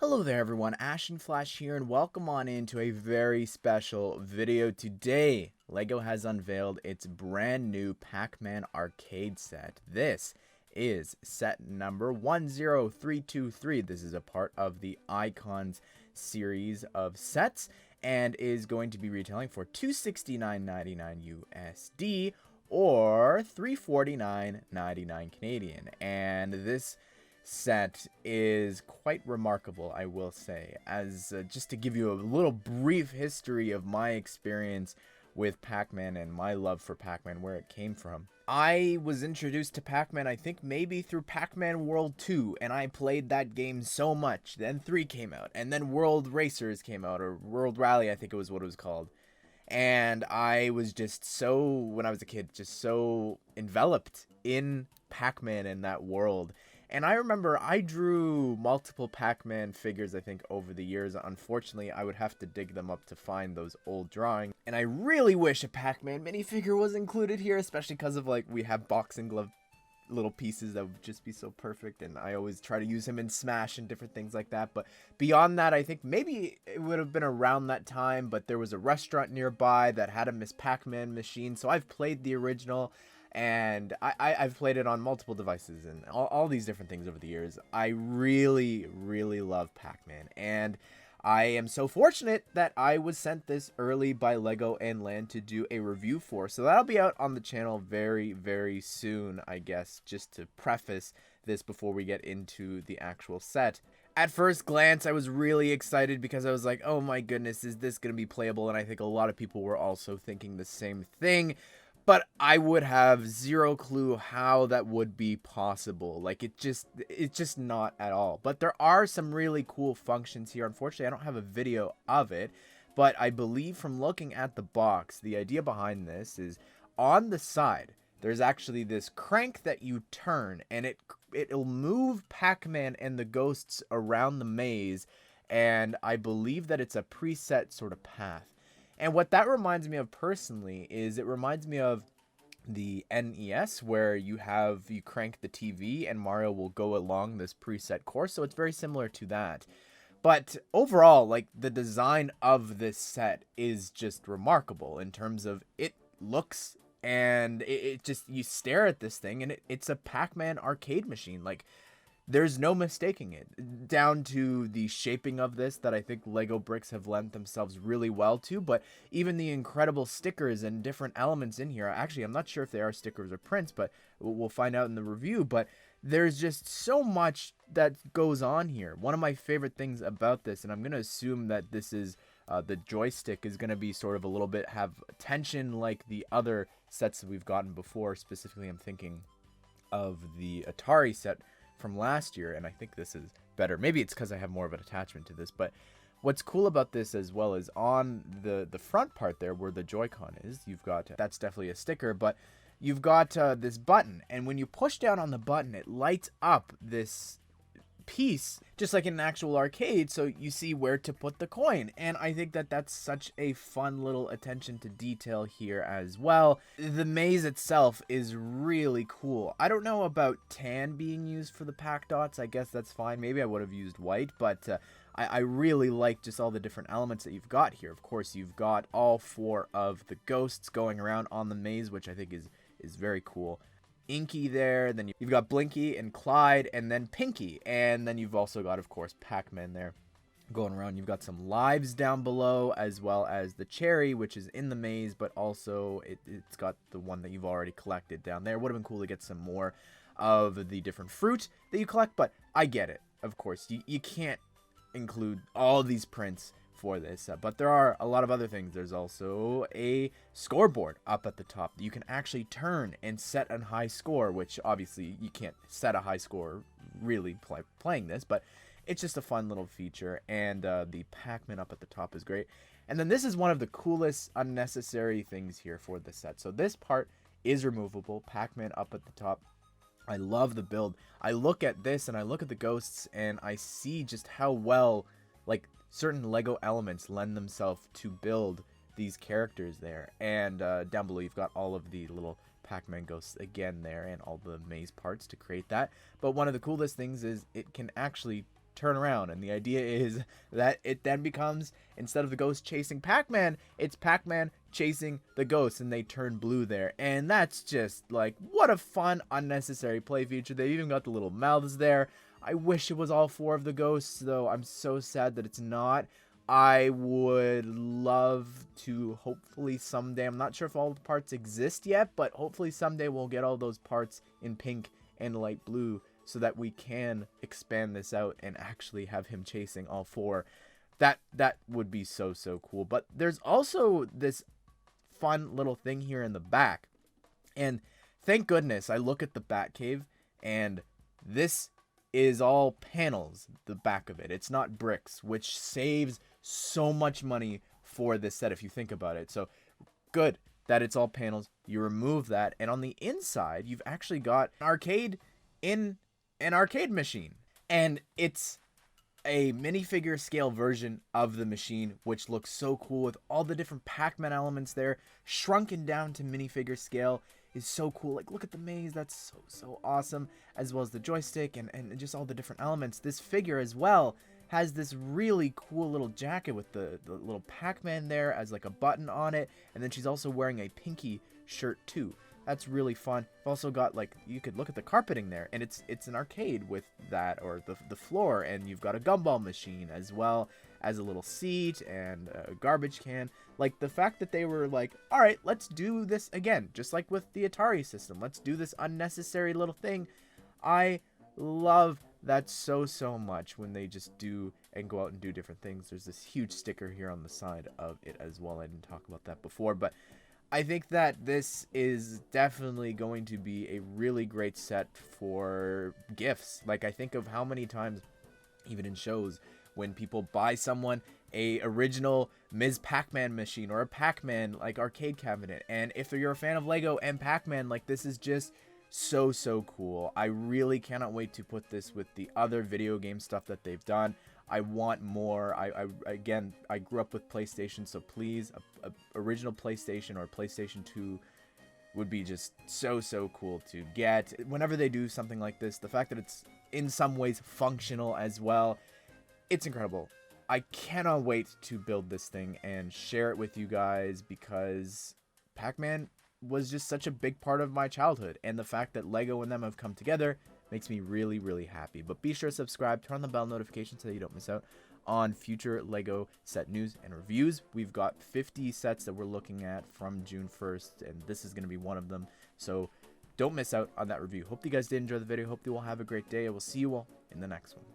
Hello there everyone, Ashnflash here, and welcome on into a very special video. Today, LEGO has unveiled its brand new Pac-Man arcade set. This is set number 10323. This is a part of the Icons series of sets and is going to be retailing for $269.99 USD or $349.99 Canadian. And this set is quite remarkable, I will say, as just to give you a little brief history of my experience with Pac-Man and my love for Pac-Man, where it came from. I was introduced to Pac-Man, I think maybe through Pac-Man World 2, and I played that game so much. Then 3 came out, and then World Racers came out, or World Rally, I think it was what it was called. And I was just so, when I was a kid, just so enveloped in Pac-Man and that world. And I remember I drew multiple Pac-Man figures, I think, over the years. Unfortunately, I would have to dig them up to find those old drawings. And I really wish a Pac-Man minifigure was included here, especially because of, like, we have boxing glove little pieces that would just be so perfect. And I always try to use him in Smash and different things like that. But beyond that, I think maybe it would have been around that time, but there was a restaurant nearby that had a Miss Pac-Man machine. So I've played the original. And I've played it on multiple devices and all these different things over the years. I really, really love Pac-Man. And I am so fortunate that I was sent this early by LEGO and Land to do a review for. So that'll be out on the channel very, very soon, I guess, just to preface this before we get into the actual set. At first glance, I was really excited because I was like, oh my goodness, is this going to be playable? And I think a lot of people were also thinking the same thing. But I would have zero clue how that would be possible. Like, it's just not at all. But there are some really cool functions here. Unfortunately, I don't have a video of it. But I believe from looking at the box, the idea behind this is on the side, there's actually this crank that you turn. And it'll move Pac-Man and the ghosts around the maze. And I believe that it's a preset sort of path. And what that reminds me of personally is it reminds me of the NES, where you crank the TV and Mario will go along this preset course. So it's very similar to that. But overall, like, the design of this set is just remarkable in terms of it looks, and it just, you stare at this thing and it's a Pac-Man arcade machine. Like, there's no mistaking it, down to the shaping of this that I think LEGO bricks have lent themselves really well to, but even the incredible stickers and different elements in here. Actually, I'm not sure if they are stickers or prints, but we'll find out in the review. But there's just so much that goes on here. One of my favorite things about this, and I'm going to assume that this is the joystick is going to be sort of a little bit have tension like the other sets that we've gotten before. Specifically, I'm thinking of the Atari set from last year, and I think this is better. Maybe it's because I have more of an attachment to this, but what's cool about this as well is on the front part there where the Joy-Con is, you've got, that's definitely a sticker, but you've got this button, and when you push down on the button, it lights up this piece just like in an actual arcade, so you see where to put the coin. And I think that that's such a fun little attention to detail here as well. The maze itself is really cool. I don't know about tan being used for the pack dots. I guess that's fine. Maybe I would have used white, but I really like just all the different elements that you've got here. Of course, you've got all 4 of the ghosts going around on the maze, which I think is very cool. Inky there, then you've got Blinky and Clyde, and then Pinky, and then you've also got, of course, Pac-Man there going around. You've got some lives down below, as well as the cherry, which is in the maze, but also it's got the one that you've already collected down there. Would have been cool to get some more of the different fruit that you collect, but I get it. Of course, you can't include all these prints for this, but there are a lot of other things. There's also a scoreboard up at the top that you can actually turn and set a high score, which obviously you can't set a high score really playing this, but it's just a fun little feature. And the Pac-Man up at the top is great. And then this is one of the coolest unnecessary things here for the set. So this part is removable, Pac-Man up at the top. I love the build. I look at this and I look at the ghosts and I see just how well, like, certain LEGO elements lend themselves to build these characters there. And down below you've got all of the little Pac-Man ghosts again there and all the maze parts to create that. But one of the coolest things is it can actually turn around. And the idea is that it then becomes, instead of the ghost chasing Pac-Man, it's Pac-Man chasing the ghost, and they turn blue there. And that's just like, what a fun unnecessary play feature. They even got the little mouths there. I wish it was all 4 of the ghosts, though. I'm so sad that it's not. I would love to, hopefully someday, I'm not sure if all the parts exist yet, but hopefully someday we'll get all those parts in pink and light blue so that we can expand this out and actually have him chasing all 4. That would be so cool. But there's also this fun little thing here in the back, and thank goodness I look at the Batcave, and this is all panels, the back of it. It's not bricks, which saves so much money for this set if you think about it. So good that it's all panels. You remove that, and on the inside you've actually got an arcade in an arcade machine, and it's a minifigure scale version of the machine, which looks so cool with all the different Pac-Man elements there, shrunken down to minifigure scale. Is so cool. Like, look at the maze, that's so awesome, as well as the joystick and just all the different elements. This figure as well has this really cool little jacket with the little Pac-Man there as like a button on it, and then she's also wearing a pinky shirt too. That's really fun. I've also got, like, you could look at the carpeting there, and it's an arcade with that, or the floor, and you've got a gumball machine as well as a little seat and a garbage can. Like, the fact that they were like, all right, let's do this again, just like with the Atari system. Let's do this unnecessary little thing. I love that so much when they just do and go out and do different things. There's this huge sticker here on the side of it as well. I didn't talk about that before, but I think that this is definitely going to be a really great set for gifts. Like, I think of how many times, even in shows, when people buy someone a original Ms. Pac-Man machine or a Pac-Man like arcade cabinet, and if you're a fan of Lego and Pac-Man, like, this is just so cool. I really cannot wait to put this with the other video game stuff that they've done. I want more. Again, I grew up with PlayStation, so please, a original PlayStation or PlayStation 2 would be just so cool to get. Whenever they do something like this, the fact that it's in some ways functional as well, it's incredible. I cannot wait to build this thing and share it with you guys, because Pac-Man was just such a big part of my childhood, and the fact that Lego and them have come together makes me really happy. But be sure to subscribe, turn on the bell notification so that you don't miss out on future Lego set news and reviews. We've got 50 sets that we're looking at from June 1st, and this is going to be one of them, so don't miss out on that review. Hope you guys did enjoy the video. Hope you all have a great day. I will see you all in the next one.